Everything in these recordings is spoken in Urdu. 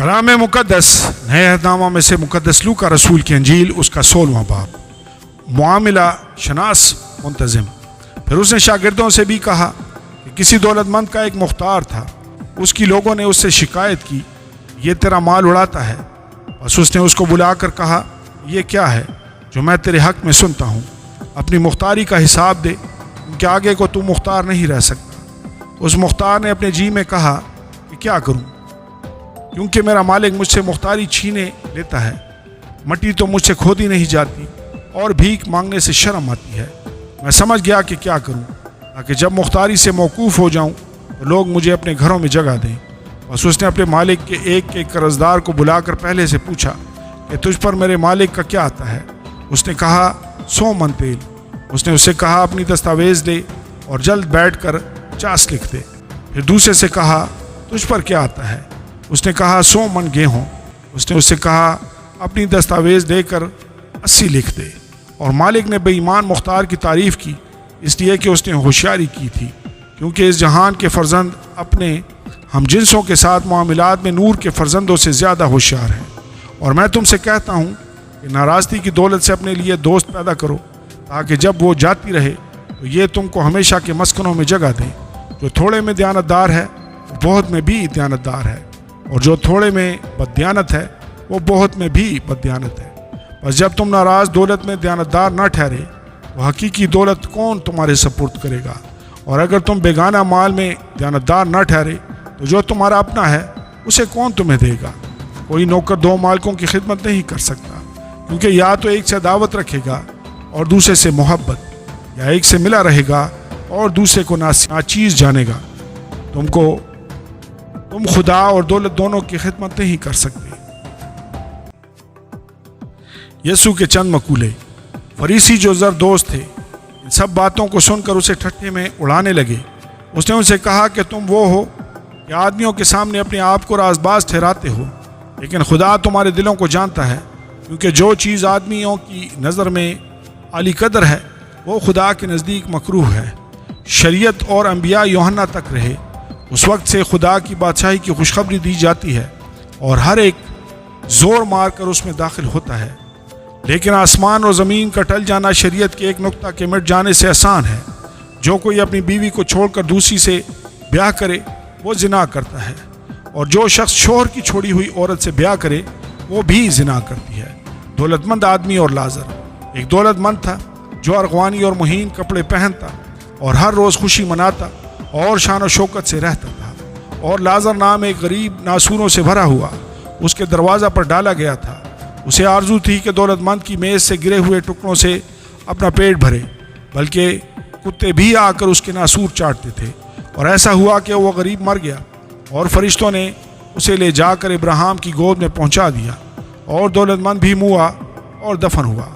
کلام مقدس نئے عہدنامہ میں سے مقدس لوکا رسول کی انجیل اس کا 16واں باب۔ معاملہ شناس منتظم۔ پھر اس نے شاگردوں سے بھی کہا کہ کسی دولت مند کا ایک مختار تھا، اس کی لوگوں نے اس سے شکایت کی، یہ تیرا مال اڑاتا ہے۔ بس اس نے اس کو بلا کر کہا، یہ کیا ہے جو میں تیرے حق میں سنتا ہوں؟ اپنی مختاری کا حساب دے، کیونکہ آگے کو تو مختار نہیں رہ سکتا۔ اس مختار نے اپنے جی میں کہا کہ کیا کروں، کیونکہ میرا مالک مجھ سے مختاری چھینے لیتا ہے۔ مٹی تو مجھ سے کھودی نہیں جاتی اور بھیک مانگنے سے شرم آتی ہے۔ میں سمجھ گیا کہ کیا کروں تاکہ جب مختاری سے موقوف ہو جاؤں تو لوگ مجھے اپنے گھروں میں جگہ دیں۔ بس اس نے اپنے مالک کے ایک قرضدار کو بلا کر پہلے سے پوچھا کہ تجھ پر میرے مالک کا کیا آتا ہے؟ اس نے کہا 100 من تیل۔ اس نے اس سے کہا اپنی دستاویز دے اور جلد بیٹھ کر 50 لکھ دے۔ پھر دوسرے سے کہا تجھ پر کیا آتا ہے؟ اس نے کہا 100 من گیہوں۔ اس نے اس سے کہا اپنی دستاویز دے کر 80 لکھ دے۔ اور مالک نے بے ایمان مختار کی تعریف کی، اس لیے کہ اس نے ہوشیاری کی تھی، کیونکہ اس جہان کے فرزند اپنے ہم جنسوں کے ساتھ معاملات میں نور کے فرزندوں سے زیادہ ہوشیار ہیں۔ اور میں تم سے کہتا ہوں کہ ناراستی کی دولت سے اپنے لیے دوست پیدا کرو، تاکہ جب وہ جاتی رہے تو یہ تم کو ہمیشہ کے مسکنوں میں جگہ دیں۔ جو تھوڑے میں دیانتدار ہے وہ بہت میں بھی دیانتدار ہے، اور جو تھوڑے میں بددیانت ہے وہ بہت میں بھی بددیانت ہے۔ بس جب تم ناراض دولت میں دیانتدار نہ ٹھہرے تو حقیقی دولت کون تمہارے سپرد کرے گا؟ اور اگر تم بیگانہ مال میں دیانتدار نہ ٹھہرے تو جو تمہارا اپنا ہے اسے کون تمہیں دے گا؟ کوئی نوکر 2 مالکوں کی خدمت نہیں کر سکتا، کیونکہ یا تو ایک سے عداوت رکھے گا اور دوسرے سے محبت، یا ایک سے ملا رہے گا اور دوسرے کو ناچیز جانے گا۔ تم خدا اور دولت دونوں کی خدمت نہیں کر سکتے۔ یسوع کے چند مقولے۔ فریسی جو زردوست تھے ان سب باتوں کو سن کر اسے ٹھٹھے میں اڑانے لگے۔ اس نے ان سے کہا کہ تم وہ ہو کہ آدمیوں کے سامنے اپنے آپ کو رازباز ٹھہراتے ہو، لیکن خدا تمہارے دلوں کو جانتا ہے، کیونکہ جو چیز آدمیوں کی نظر میں عالی قدر ہے وہ خدا کے نزدیک مکروہ ہے۔ شریعت اور انبیاء یوحنا تک رہے، اس وقت سے خدا کی بادشاہی کی خوشخبری دی جاتی ہے اور ہر ایک زور مار کر اس میں داخل ہوتا ہے۔ لیکن آسمان اور زمین کا ٹل جانا شریعت کے ایک نقطہ کے مٹ جانے سے آسان ہے۔ جو کوئی اپنی بیوی کو چھوڑ کر دوسری سے بیاہ کرے وہ زنا کرتا ہے، اور جو شخص شوہر کی چھوڑی ہوئی عورت سے بیاہ کرے وہ بھی زنا کرتی ہے۔ دولت مند آدمی اور لازر۔ ایک دولت مند تھا جو ارغوانی اور مہین کپڑے پہنتا اور ہر روز خوشی مناتا اور شان و شوکت سے رہتا تھا، اور لازر نام ایک غریب ناسوروں سے بھرا ہوا اس کے دروازہ پر ڈالا گیا تھا۔ اسے آرزو تھی کہ دولت مند کی میز سے گرے ہوئے ٹکڑوں سے اپنا پیٹ بھرے، بلکہ کتے بھی آ کر اس کے ناسور چاٹتے تھے۔ اور ایسا ہوا کہ وہ غریب مر گیا اور فرشتوں نے اسے لے جا کر ابراہیم کی گود میں پہنچا دیا، اور دولت مند بھی موا اور دفن ہوا۔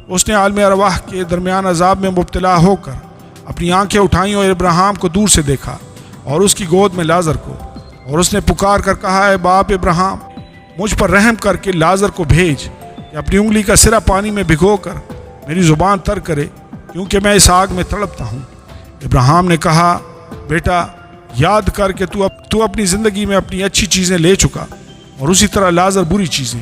اس نے عالم ارواح کے درمیان عذاب میں مبتلا ہو کر اپنی آنکھیں اٹھائیں اور ابراہیم کو دور سے دیکھا اور اس کی گود میں لازر کو، اور اس نے پکار کر کہا، اے باپ ابراہیم، مجھ پر رحم کر کے لازر کو بھیج کہ اپنی انگلی کا سرا پانی میں بھگو کر میری زبان تر کرے، کیونکہ میں اس آگ میں تڑپتا ہوں۔ ابراہیم نے کہا، بیٹا، یاد کر کہ تو اپنی زندگی میں اپنی اچھی چیزیں لے چکا، اور اسی طرح لازر بری چیزیں،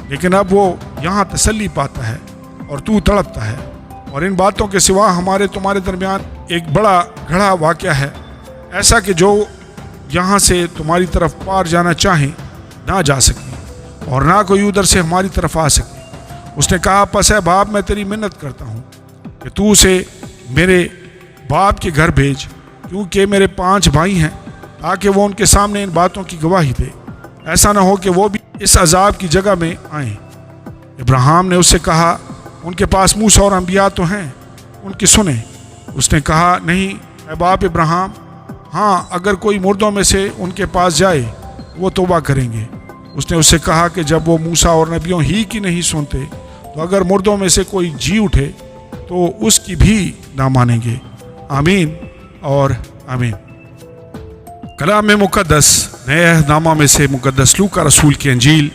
لیکن اب وہ یہاں تسلی پاتا ہے اور تو تڑپتا ہے۔ اور ان باتوں کے سوا ہمارے تمہارے درمیان ایک بڑا گڑھا واقعہ ہے، ایسا کہ جو یہاں سے تمہاری طرف پار جانا چاہیں نہ جا سکیں، اور نہ کوئی ادھر سے ہماری طرف آ سکے۔ اس نے کہا، پس اے باپ، میں تیری منت کرتا ہوں کہ تو اسے میرے باپ کے گھر بھیج، کیونکہ میرے 5 بھائی ہیں، تاکہ وہ ان کے سامنے ان باتوں کی گواہی دے، ایسا نہ ہو کہ وہ بھی اس عذاب کی جگہ میں آئیں۔ ابراہیم نے اس سے کہا، ان کے پاس موسیٰ اور انبیاء تو ہیں، ان کی سنیں۔ اس نے کہا، نہیں اے باپ ابراہیم، ہاں اگر کوئی مردوں میں سے ان کے پاس جائے وہ توبہ کریں گے۔ اس نے اس سے کہا کہ جب وہ موسیٰ اور نبیوں ہی کی نہیں سنتے تو اگر مردوں میں سے کوئی جی اٹھے تو اس کی بھی نہ مانیں گے۔ آمین اور آمین۔ کلام مقدس نئے عہدنامہ میں سے مقدس لوکا رسول کی انجیل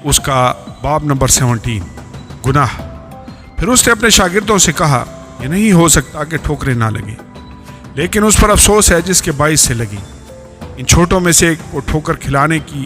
اس کا باب نمبر 17۔ گناہ۔ پھر اس نے اپنے شاگردوں سے کہا، یہ نہیں ہو سکتا کہ ٹھوکریں نہ لگیں، لیکن اس پر افسوس ہے جس کے باعث سے لگیں۔ ان چھوٹوں میں سے ایک کو ٹھوکر کھلانے کی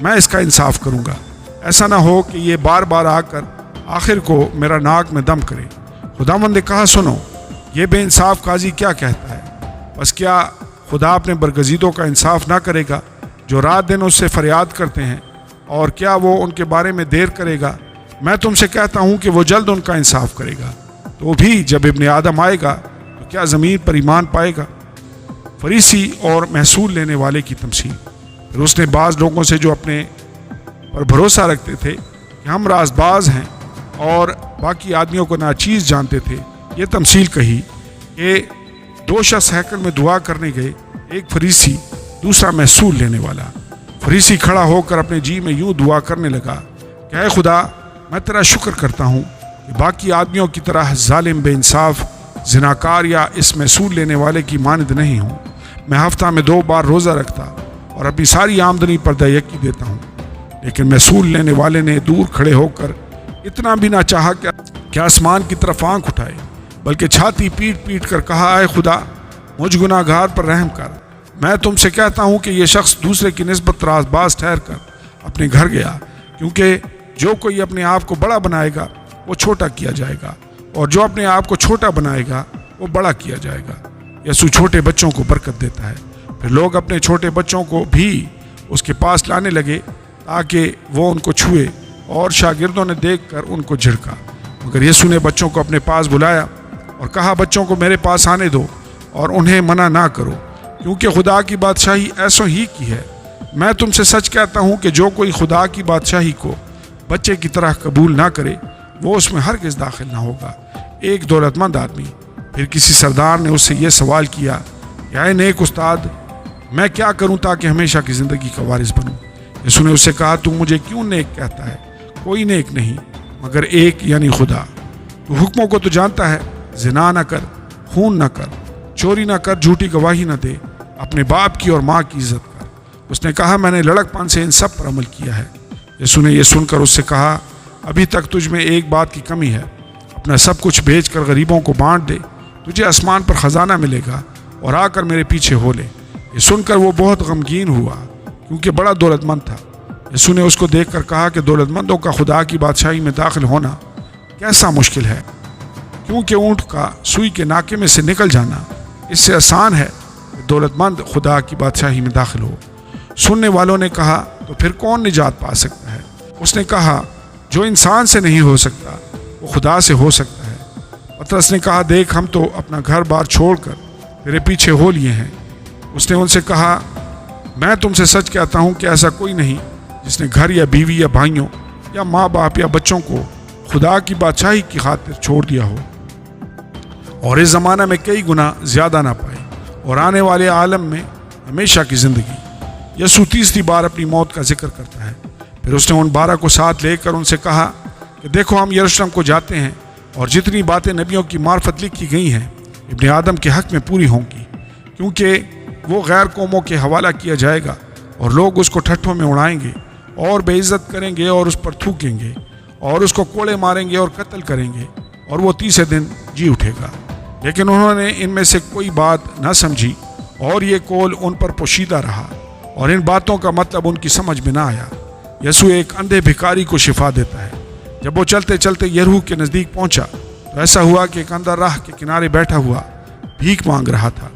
میں اس کا انصاف کروں گا، ایسا نہ ہو کہ یہ بار بار آ کر آخر کو میرا ناک میں دم کرے۔ خداوند نے کہا سنو، یہ بے انصاف قاضی کیا کہتا ہے؟ بس کیا خدا اپنے برگزیدوں کا انصاف نہ کرے گا جو رات دن اس سے فریاد کرتے ہیں؟ اور کیا وہ ان کے بارے میں دیر کرے گا؟ میں تم سے کہتا ہوں کہ وہ جلد ان کا انصاف کرے گا۔ تو بھی جب ابن آدم آئے گا تو کیا زمین پر ایمان پائے گا؟ فریسی اور محصول لینے والے کی تمثیل۔ پھر اس نے بعض لوگوں سے جو اپنے پر بھروسہ رکھتے تھے کہ ہم راز باز ہیں اور باقی آدمیوں کو ناچیز جانتے تھے، یہ تمثیل کہی کہ دو شخص ہیکل میں دعا کرنے گئے، ایک فریسی دوسرا محصول لینے والا۔ فریسی کھڑا ہو کر اپنے جی میں یوں دعا کرنے لگا کہ اے خدا، میں تیرا شکر کرتا ہوں کہ باقی آدمیوں کی طرح ظالم، بے انصاف، زناکار یا اس محصول لینے والے کی مانند نہیں ہوں۔ میں ہفتہ میں 2 بار روزہ رکھتا اور اپنی ساری آمدنی پر دیکی دیتا ہوں۔ لیکن محصول لینے والے نے دور کھڑے ہو کر اتنا بھی نہ چاہا کہ آسمان کی طرف آنکھ اٹھائے، بلکہ چھاتی پیٹ پیٹ کر کہا اے خدا، مجھ گناہ گار پر رحم کر۔ میں تم سے کہتا ہوں کہ یہ شخص دوسرے کی نسبت راز باز ٹھہر کر اپنے گھر گیا، کیونکہ جو کوئی اپنے آپ کو بڑا بنائے گا وہ چھوٹا کیا جائے گا، اور جو اپنے آپ کو چھوٹا بنائے گا وہ بڑا کیا جائے گا۔ یسوع چھوٹے بچوں کو برکت دیتا ہے۔ پھر لوگ اپنے چھوٹے بچوں کو بھی اس کے پاس لانے لگے تاکہ وہ ان کو چھوئے، اور شاگردوں نے دیکھ کر ان کو جھڑکا۔ مگر یسوع نے بچوں کو اپنے پاس بلایا اور کہا بچوں کو میرے پاس آنے دو اور انہیں منع نہ کرو، کیونکہ خدا کی بادشاہی ایسوں ہی کی ہے۔ میں تم سے سچ کہتا ہوں کہ جو کوئی خدا کی بادشاہی کو بچے کی طرح قبول نہ کرے وہ اس میں ہرگز داخل نہ ہوگا۔ ایک دولت مند آدمی پھر کسی سردار نے اس سے یہ سوال کیا کہ اے نیک استاد، میں کیا کروں تاکہ ہمیشہ کی زندگی کا وارث بنوں؟ یسوع نے اس سے کہا تو مجھے کیوں نیک کہتا ہے؟ کوئی نیک نہیں مگر ایک، یعنی خدا۔ تو حکموں کو تو جانتا ہے، زنا نہ کر، خون نہ کر، چوری نہ کر، جھوٹی گواہی نہ دے، اپنے باپ کی اور ماں کی عزت کر۔ اس نے کہا میں نے لڑک پن سے ان سب پر عمل کیا ہے۔ یسوع نے یہ سن کر اس سے کہا ابھی تک تجھ میں ایک بات کی کمی ہے، اپنا سب کچھ بیچ کر غریبوں کو بانٹ دے، تجھے آسمان پر خزانہ ملے گا، اور آ کر میرے پیچھے ہو لے۔ یہ سن کر وہ بہت غمگین ہوا کیونکہ بڑا دولت مند تھا۔ یسوع نے اس کو دیکھ کر کہا کہ دولت مندوں کا خدا کی بادشاہی میں داخل ہونا کیسا مشکل ہے، کیونکہ اونٹ کا سوئی کے ناکے میں سے نکل جانا اس سے آسان ہے کہ دولت مند خدا کی بادشاہی میں داخل ہو۔ سننے والوں نے کہا تو پھر کون نجات پا سکتا ہے؟ اس نے کہا جو انسان سے نہیں ہو سکتا وہ خدا سے ہو سکتا ہے۔ پطرس نے کہا دیکھ ہم تو اپنا گھر بار چھوڑ کر تیرے پیچھے ہو لیے ہیں۔ اس نے ان سے کہا میں تم سے سچ کہتا ہوں کہ ایسا کوئی نہیں جس نے گھر یا بیوی یا بھائیوں یا ماں باپ یا بچوں کو خدا کی بادشاہی کی خاطر چھوڑ دیا ہو اور اس زمانہ میں کئی گنا زیادہ نہ پائے اور آنے والے عالم میں ہمیشہ کی زندگی۔ یسوع تیسری بار اپنی موت کا ذکر کرتا ہے۔ پھر اس نے ان 12 کو ساتھ لے کر ان سے کہا کہ دیکھو ہم یروشلم کو جاتے ہیں، اور جتنی باتیں نبیوں کی معرفت لکھی گئی ہیں ابن آدم کے حق میں پوری ہوں گی، کیونکہ وہ غیر قوموں کے حوالہ کیا جائے گا اور لوگ اس کو ٹھٹھوں میں اڑائیں گے اور بے عزت کریں گے اور اس پر تھوکیں گے اور اس کو کوڑے ماریں گے اور قتل کریں گے، اور وہ تیسرے دن جی اٹھے گا۔ لیکن انہوں نے ان میں سے کوئی بات نہ سمجھی اور یہ قول ان پر پوشیدہ رہا اور ان باتوں کا مطلب ان کی سمجھ میں نہ آیا۔ یسوع ایک اندھے بھکاری کو شفا دیتا ہے۔ جب وہ چلتے چلتے یریحو کے نزدیک پہنچا تو ایسا ہوا کہ ایک اندھا راہ کے کنارے بیٹھا ہوا بھیک مانگ رہا تھا۔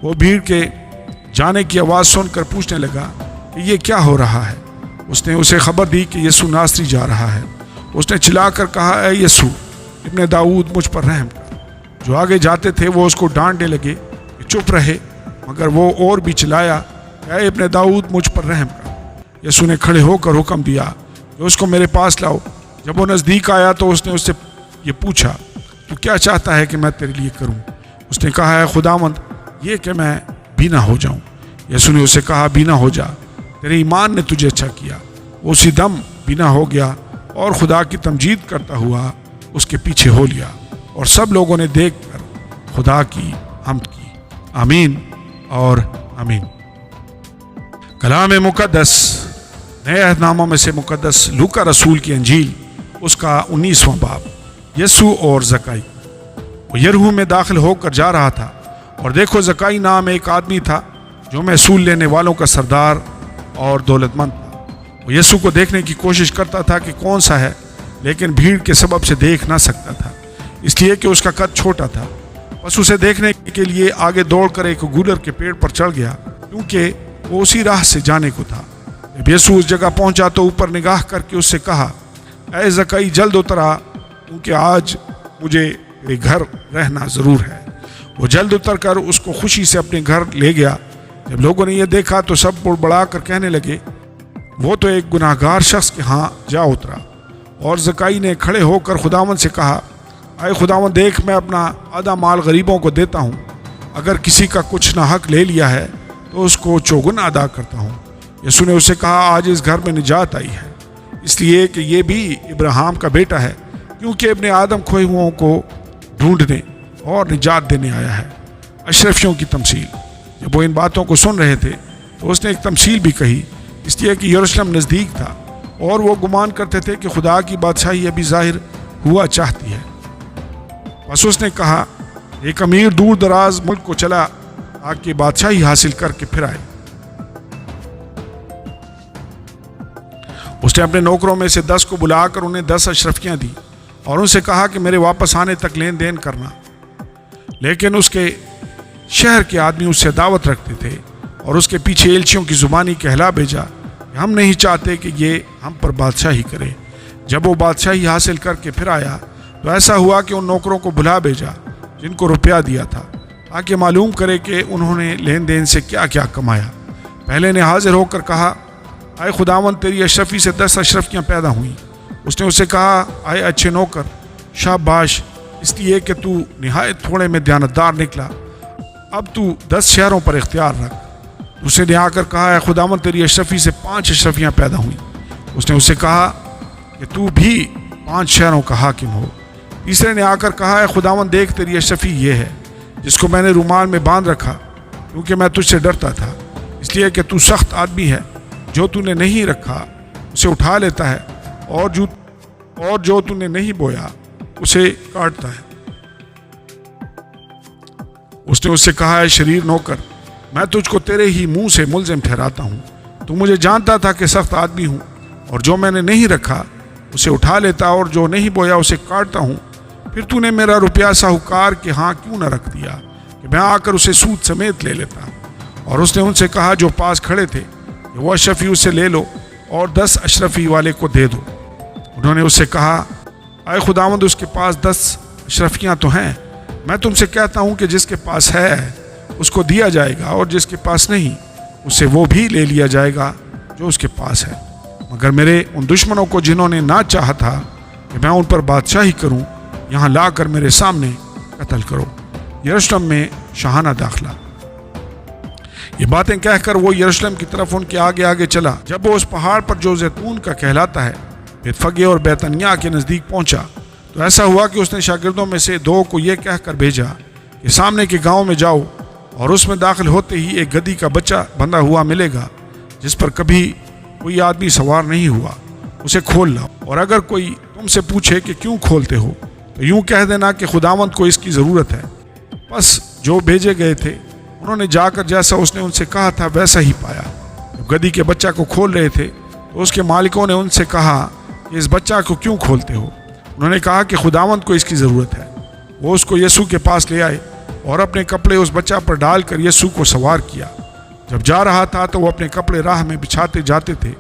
وہ بھیڑ کے جانے کی آواز سن کر پوچھنے لگا کہ یہ کیا ہو رہا ہے۔ اس نے اسے خبر دی کہ یسوع ناصری جا رہا ہے۔ اس نے چلا کر کہا اے یسوع ابن داؤد مجھ پر رحم کر۔ جو آگے جاتے تھے وہ اس کو ڈانٹنے لگے کہ چپ رہے، مگر وہ اور بھی چلایا کہ اے ابن داؤد مجھ پر رحم کر۔ یسوع نے کھڑے ہو کر حکم دیا کہ اس کو میرے پاس لاؤ۔ جب وہ نزدیک آیا تو اس نے اس سے یہ پوچھا تو کیا چاہتا ہے کہ میں تیرے لیے کروں؟ اس نے کہا اے خداوند یہ کہ میں بینا ہو جاؤں۔ یسوع نے اسے کہا بینا ہو جا، تیرے ایمان نے تجھے اچھا کیا۔ وہ اسی دم بینا ہو گیا اور خدا کی تمجید کرتا ہوا اس کے پیچھے ہو لیا، اور سب لوگوں نے دیکھ کر خدا کی حمد کی۔ آمین اور آمین۔ کلام مقدس نئے عہد ناموں میں سے مقدس لوکا رسول کی انجیل اس کا 19واں باب۔ یسوع اور زکائی۔ وہ یریحو میں داخل ہو کر جا رہا تھا، اور دیکھو زکائی نام ایک آدمی تھا جو محصول لینے والوں کا سردار اور دولت مند تھا۔ وہ یسوع کو دیکھنے کی کوشش کرتا تھا کہ کون سا ہے، لیکن بھیڑ کے سبب سے دیکھ نہ سکتا تھا، اس لیے کہ اس کا قد چھوٹا تھا۔ بس اسے دیکھنے کے لیے آگے دوڑ کر ایک گولر کے پیڑ پر چڑھ گیا، کیونکہ وہ اسی راہ سے جانے کو تھا۔ جب یسوع اس جگہ پہنچا تو اوپر نگاہ کر کے اس سے کہا، اے زکئی جلد اتر آ، کیونکہ آج مجھے تیرے گھر رہنا ضرور ہے۔ وہ جلد اتر کر اس کو خوشی سے اپنے گھر لے گیا۔ جب لوگوں نے یہ دیکھا تو سب بڑبڑا کر کہنے لگے، وہ تو ایک گناہ گار شخص کے ہاں جا اترا۔ اور زکئی نے کھڑے ہو کر خداوند سے کہا، اے خداوند دیکھ، میں اپنا آدھا مال غریبوں کو دیتا ہوں، اگر کسی کا کچھ ناحق لے لیا ہے تو اس کو چوگن ادا کرتا ہوں۔ یسوع نے اس سے کہا، آج اس گھر میں نجات آئی ہے، اس لیے کہ یہ بھی ابراہیم کا بیٹا ہے، کیونکہ ابن آدم کھوئے ہوئوں کو ڈھونڈنے اور نجات دینے آیا ہے۔ اشرفیوں کی تمثیل۔ جب وہ ان باتوں کو سن رہے تھے تو اس نے ایک تمثیل بھی کہی، اس لیے کہ یروشلم نزدیک تھا اور وہ گمان کرتے تھے کہ خدا کی بادشاہی ابھی ظاہر ہوا چاہتی ہے۔ بس اس نے کہا، ایک امیر دور دراز ملک کو چلا تاکہ بادشاہی حاصل کر کے پھر آئے۔ اس نے اپنے نوکروں میں سے 10 کو بلا کر انہیں 10 اشرفیاں دی اور ان سے کہا کہ میرے واپس آنے تک لین دین کرنا۔ لیکن اس کے شہر کے آدمی اس سے دعوت رکھتے تھے اور اس کے پیچھے ایلچیوں کی زبانی کہلا بھیجا کہ ہم نہیں چاہتے کہ یہ ہم پر بادشاہی کرے۔ جب وہ بادشاہی حاصل کر کے پھر آیا تو ایسا ہوا کہ ان نوکروں کو بلا بھیجا جن کو روپیہ دیا تھا، تاکہ معلوم کرے کہ انہوں نے لین دین سے کیا کیا کمایا۔ پہلے نے حاضر ہو کر کہا، اے خداوند تیری اشرفی سے 10 اشرفیاں پیدا ہوئیں۔ اس نے اس سے کہا، اے اچھے نوکر، شاباش، اس لیے کہ تو نہایت تھوڑے میں دیانتدار نکلا، اب تو 10 شہروں پر اختیار رکھ۔ اسے نے آ کر کہا، اے خداوند تیری اشرفی سے 5 اشرفیاں پیدا ہوئیں۔ اس نے اس سے کہا کہ تو بھی 5 شہروں کا حاکم ہو۔ تیسرے نے آ کر کہا، اے خداوند دیکھ تیری اشرفی یہ ہے جس کو میں نے رومال میں باندھ رکھا، کیونکہ میں تجھ سے ڈرتا تھا، اس لیے کہ تو سخت آدمی ہے، جو تو نے نہیں رکھا اسے اٹھا لیتا ہے، اور جو تو نے نہیں بویا اسے کاٹتا ہے۔ اس نے اس سے کہا، اے شریر نوکر، میں تجھ کو تیرے ہی منہ سے ملزم ٹھہراتا ہوں، تو مجھے جانتا تھا کہ سخت آدمی ہوں، اور جو میں نے نہیں رکھا اسے اٹھا لیتا اور جو نہیں بویا اسے کاٹتا ہوں۔ پھر تو نے میرا روپیہ ساہوکار کے ہاں کیوں نہ رکھ دیا کہ میں آ کر اسے سود سمیت لے لیتا؟ اور اس نے ان سے کہا جو پاس کھڑے تھے کہ وہ اشرفی اس سے لے لو اور 10 اشرفی والے کو دے دو۔ انہوں نے اس سے کہا، اے خداوند اس کے پاس 10 اشرفیاں تو ہیں، میں تم سے کہتا ہوں کہ جس کے پاس ہے اس کو دیا جائے گا، اور جس کے پاس نہیں اس سے وہ بھی لے لیا جائے گا جو اس کے پاس ہے۔ مگر میرے ان دشمنوں کو جنہوں نے نہ چاہا تھا کہ میں ان پر بادشاہی کروں، یہاں لا کر میرے سامنے قتل کرو۔ یروشلم میں شاہانہ داخلہ۔ یہ باتیں کہہ کر وہ یروشلم کی طرف ان کے آگے آگے چلا۔ جب وہ اس پہاڑ پر جو زیتون کا کہلاتا ہے، بیتفگے اور بیتنیا کے نزدیک پہنچا تو ایسا ہوا کہ اس نے شاگردوں میں سے 2 کو یہ کہہ کر بھیجا کہ سامنے کے گاؤں میں جاؤ، اور اس میں داخل ہوتے ہی ایک گدھی کا بچہ بندھا ہوا ملے گا جس پر کبھی کوئی آدمی سوار نہیں ہوا، اسے کھول لاؤ۔ اور اگر کوئی تم سے پوچھے کہ کیوں کھولتے ہو تو یوں کہہ دینا کہ خداوند کو اس کی ضرورت ہے۔ بس جو بھیجے گئے تھے انہوں نے جا کر جیسا اس نے ان سے کہا تھا ویسا ہی پایا۔ جب گدھی کے بچہ کو کھول رہے تھے تو اس کے مالکوں نے ان سے کہا کہ اس بچہ کو کیوں کھولتے ہو؟ انہوں نے کہا کہ خداوند کو اس کی ضرورت ہے۔ وہ اس کو یسوع کے پاس لے آئے اور اپنے کپڑے اس بچہ پر ڈال کر یسوع کو سوار کیا۔ جب جا رہا تھا تو وہ اپنے کپڑے راہ میں بچھاتے جاتے تھے،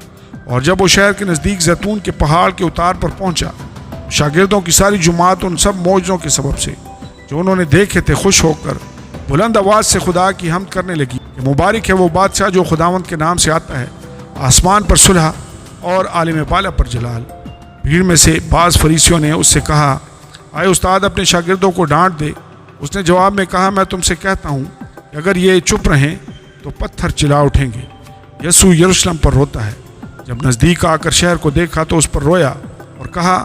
اور جب وہ شہر کے نزدیک زیتون کے پہاڑ کے اتار پر پہنچا، شاگردوں کی ساری جماعت ان سب معجزوں کے سبب سے جو انہوں نے دیکھے تھے خوش ہو کر بلند آواز سے خدا کی حمد کرنے لگی کہ مبارک ہے وہ بادشاہ جو خداوند کے نام سے آتا ہے، آسمان پر صلح اور عالم بالا پر جلال۔ بھیڑ میں سے بعض فریسیوں نے اس سے کہا، آئے استاد اپنے شاگردوں کو ڈانٹ دے۔ اس نے جواب میں کہا، میں تم سے کہتا ہوں کہ اگر یہ چپ رہیں تو پتھر چلا اٹھیں گے۔ یسوع یروشلم پر روتا ہے۔ جب نزدیک آ کر شہر کو دیکھا تو اس پر رویا اور کہا،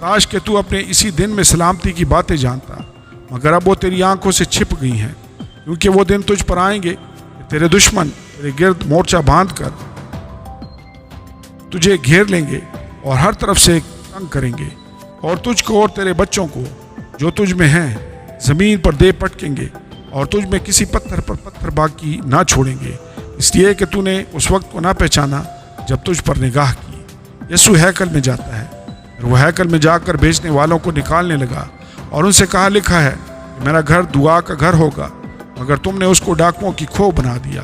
کاش کہ تو اپنے اسی دن میں سلامتی کی باتیں جانتا، مگر اب وہ تیری آنکھوں سے چھپ گئی ہیں، کیونکہ وہ دن تجھ پر آئیں گے کہ تیرے دشمن تیرے گرد مورچہ باندھ کر تجھے گھیر لیں گے اور ہر طرف سے تنگ کریں گے، اور تجھ کو اور تیرے بچوں کو جو تجھ میں ہیں زمین پر دے پٹکیں گے، اور تجھ میں کسی پتھر پر پتھر باقی نہ چھوڑیں گے، اس لیے کہ تو نے اس وقت کو نہ پہچانا جب تجھ پر نگاہ کی۔ یسوع ہیکل میں جاتا ہے، اور وہ ہیکل میں جا کر بیچنے والوں کو نکالنے لگا اور ان سے کہا، لکھا ہے کہ میرا گھر دعا کا گھر ہوگا، مگر تم نے اس کو ڈاکوؤں کی کھو بنا دیا۔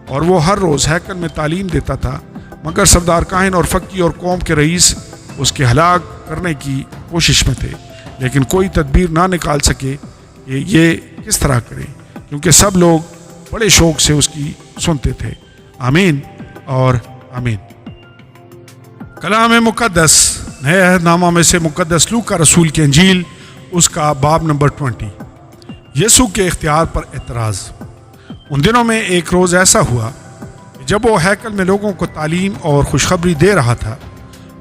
اور وہ ہر روز ہیکل میں تعلیم دیتا تھا، مگر سردار کاہن اور فقی اور قوم کے رئیس اس کے ہلاک کرنے کی کوشش میں تھے، لیکن کوئی تدبیر نہ نکال سکے کہ یہ کس طرح کرے، کیونکہ سب لوگ بڑے شوق سے اس کی سنتے تھے۔ آمین اور آمین۔ کلام مقدس نئے عہد نامہ میں سے مقدس لوکا رسول کی انجیل، اس کا باب نمبر 20، یسوع کے اختیار پر اعتراض۔ ان دنوں میں ایک روز ایسا ہوا کہ جب وہ ہیکل میں لوگوں کو تعلیم اور خوشخبری دے رہا تھا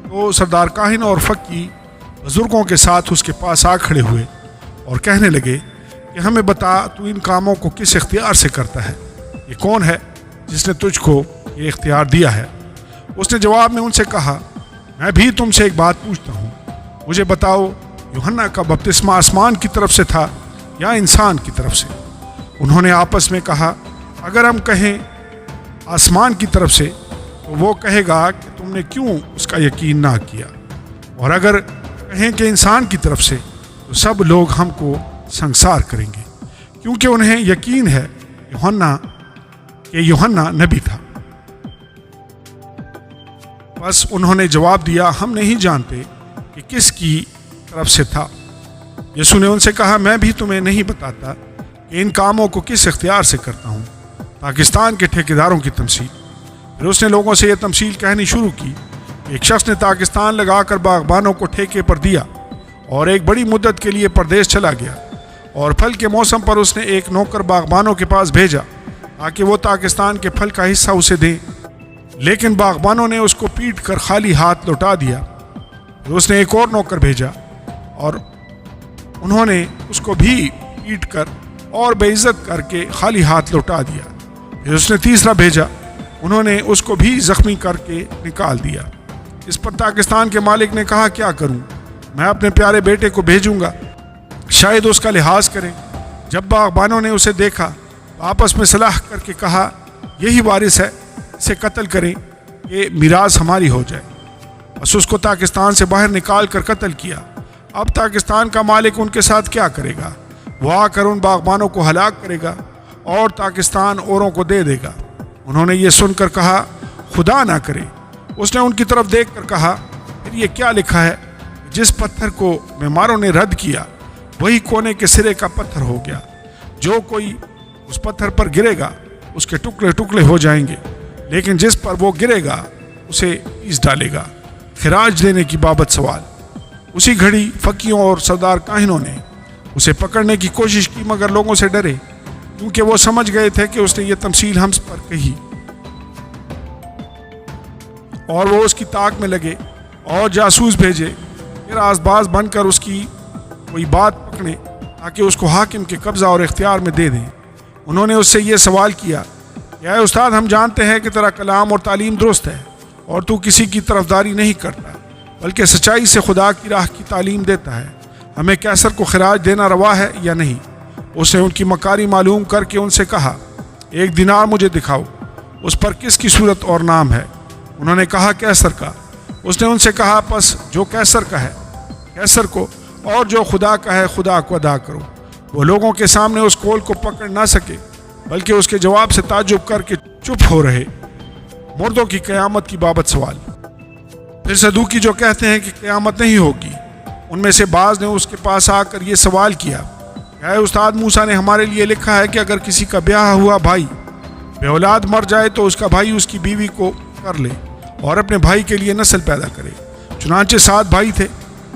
تو سردار کاہن اور فقی بزرگوں کے ساتھ اس کے پاس آ کھڑے ہوئے اور کہنے لگے کہ ہمیں بتا، تو ان کاموں کو کس اختیار سے کرتا ہے؟ یہ کون ہے جس نے تجھ کو یہ اختیار دیا ہے؟ اس نے جواب میں ان سے کہا، میں بھی تم سے ایک بات پوچھتا ہوں، مجھے بتاؤ، یوحنا کا بپتسمہ آسمان کی طرف سے تھا یا انسان کی طرف سے؟ انہوں نے آپس میں کہا، اگر ہم کہیں آسمان کی طرف سے تو وہ کہے گا کہ تم نے کیوں اس کا یقین نہ کیا، اور اگر کہیں کہ انسان کی طرف سے تو سب لوگ ہم کو سنگسار کریں گے، کیونکہ انہیں یقین ہے کہ یوحنا نبی تھا۔ بس انہوں نے جواب دیا، ہم نہیں جانتے کہ کس کی طرف سے تھا۔ یسوع نے ان سے کہا، میں بھی تمہیں نہیں بتاتا کہ ان کاموں کو کس اختیار سے کرتا ہوں۔ پاکستان کے ٹھیکیداروں کی تمثیل۔ پھر اس نے لوگوں سے یہ تمثیل کہنی شروع کی کہ ایک شخص نے پاکستان لگا کر باغبانوں کو ٹھیکے پر دیا اور ایک بڑی مدت کے لیے پردیس چلا گیا، اور پھل کے موسم پر اس نے ایک نوکر باغبانوں کے پاس بھیجا تاکہ وہ پاکستان کے پھل کا حصہ اسے دیں، لیکن باغبانوں نے اس کو پیٹ کر خالی ہاتھ لوٹا دیا۔ پھر اس نے ایک اور نوکر بھیجا اور انہوں نے اس کو بھی پیٹ کر اور بے عزت کر کے خالی ہاتھ لوٹا دیا۔ پھر اس نے تیسرا بھیجا، انہوں نے اس کو بھی زخمی کر کے نکال دیا۔ اس پر پاکستان کے مالک نے کہا، کیا کروں؟ میں اپنے پیارے بیٹے کو بھیجوں گا، شاید اس کا لحاظ کریں۔ جب باغبانوں نے اسے دیکھا تو آپس میں صلاح کر کے کہا، یہی وارث ہے، اسے قتل کریں کہ میراث ہماری ہو جائے۔ بس اس کو پاکستان سے باہر نکال کر قتل کیا۔ اب پاکستان کا مالک ان کے ساتھ کیا کرے گا؟ وہ آ کر ان باغبانوں کو ہلاک کرے گا اور پاکستان اوروں کو دے دے گا۔ انہوں نے یہ سن کر کہا، خدا نہ کرے۔ اس نے ان کی طرف دیکھ کر کہا، پھر یہ کیا لکھا ہے؟ جس پتھر کو معماروں نے رد کیا وہی کونے کے سرے کا پتھر ہو گیا۔ جو کوئی اس پتھر پر گرے گا اس کے ٹکڑے ٹکڑے ہو جائیں گے، لیکن جس پر وہ گرے گا اسے پیس ڈالے گا۔ خراج دینے کی بابت سوال۔ اسی گھڑی فقیوں اور سردار کاہنوں نے اسے پکڑنے کی کوشش کی، مگر لوگوں سے ڈرے، کیونکہ وہ سمجھ گئے تھے کہ اس نے یہ تمثیل ہم پر کہی، اور وہ اس کی طاق میں لگے اور جاسوس بھیجے کہ رازباز بن کر اس کی کوئی بات پکڑیں تاکہ اس کو حاکم کے قبضہ اور اختیار میں دے دیں۔ انہوں نے اس سے یہ سوال کیا کہ اے استاد، ہم جانتے ہیں کہ تیرا کلام اور تعلیم درست ہے اور تو کسی کی طرفداری نہیں کرتا، بلکہ سچائی سے خدا کی راہ کی تعلیم دیتا ہے۔ ہمیں قیصر کو خراج دینا روا ہے یا نہیں؟ اس نے ان کی مکاری معلوم کر کے ان سے کہا، ایک دینار مجھے دکھاؤ، اس پر کس کی صورت اور نام ہے؟ انہوں نے کہا، قیصر کا۔ اس نے ان سے کہا، پس جو قیصر کا ہے قیصر کو، اور جو خدا کا ہے خدا کو ادا کرو۔ وہ لوگوں کے سامنے اس کول کو پکڑ نہ سکے، بلکہ اس کے جواب سے تعجب کر کے چپ ہو رہے۔ مردوں کی قیامت کی بابت سوال۔ پھر صدوقی جو کہتے ہیں کہ قیامت نہیں ہوگی، ان میں سے بعض نے اس کے پاس آ کر یہ سوال کیا، اے استاد، موسیٰ نے ہمارے لیے لکھا ہے کہ اگر کسی کا بیاہ ہوا بھائی بے اولاد مر جائے تو اس کا بھائی اس کی بیوی کو کر لے اور اپنے بھائی کے لیے نسل پیدا کرے۔ چنانچہ 7 بھائی تھے،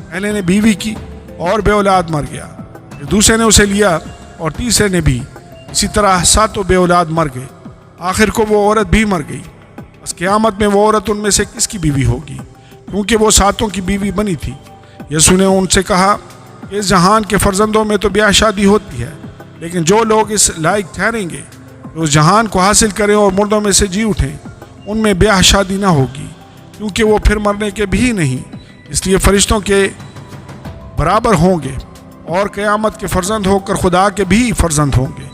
پہلے نے بیوی کی اور بے اولاد مر گیا، پھر دوسرے نے اسے لیا اور تیسرے نے بھی، اسی طرح 7 بے اولاد مر گئے، آخر کو وہ عورت بھی مر گئی۔ بس قیامت میں وہ عورت ان میں سے کس کی بیوی ہوگی؟ کیونکہ وہ 7 کی بیوی بنی تھی۔ یسوع نے ان سے کہا کہ اس جہان کے فرزندوں میں تو بیاہ شادی ہوتی ہے، لیکن جو لوگ اس لائق ٹھہریں گے کہ اس جہان کو حاصل کریں اور مردوں میں سے جی اٹھیں، ان میں بیاہ شادی نہ ہوگی، کیونکہ وہ پھر مرنے کے بھی نہیں، اس لیے فرشتوں کے برابر ہوں گے اور قیامت کے فرزند ہو کر خدا کے بھی فرزند ہوں گے۔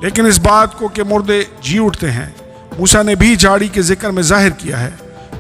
لیکن اس بات کو کہ مردے جی اٹھتے ہیں موسیٰ نے بھی جھاڑی کے ذکر میں ظاہر کیا ہے،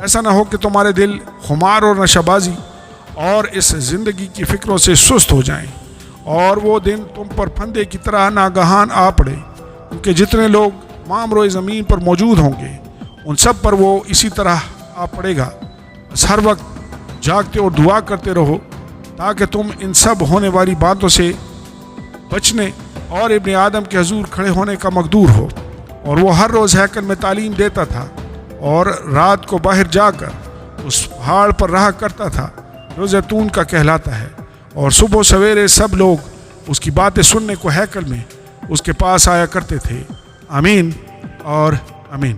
ایسا نہ ہو کہ تمہارے دل خمار اور نشہ بازی اور اس زندگی کی فکروں سے سست ہو جائیں، اور وہ دن تم پر پھندے کی طرح ناگہان آ پڑے، کیونکہ جتنے لوگ مام روئے زمین پر موجود ہوں گے ان سب پر وہ اسی طرح آ پڑے گا۔ بس ہر وقت جاگتے اور دعا کرتے رہو تاکہ تم ان سب ہونے والی باتوں سے بچنے اور ابن آدم کے حضور کھڑے ہونے کا مقدور ہو۔ اور وہ ہر روز ہیکل میں تعلیم دیتا تھا اور رات کو باہر جا کر اس پہاڑ پر رہا کرتا تھا جو زیتون کا کہلاتا ہے، اور صبح و سویرے سب لوگ اس کی باتیں سننے کو ہیکل میں اس کے پاس آیا کرتے تھے۔ آمین اور آمین۔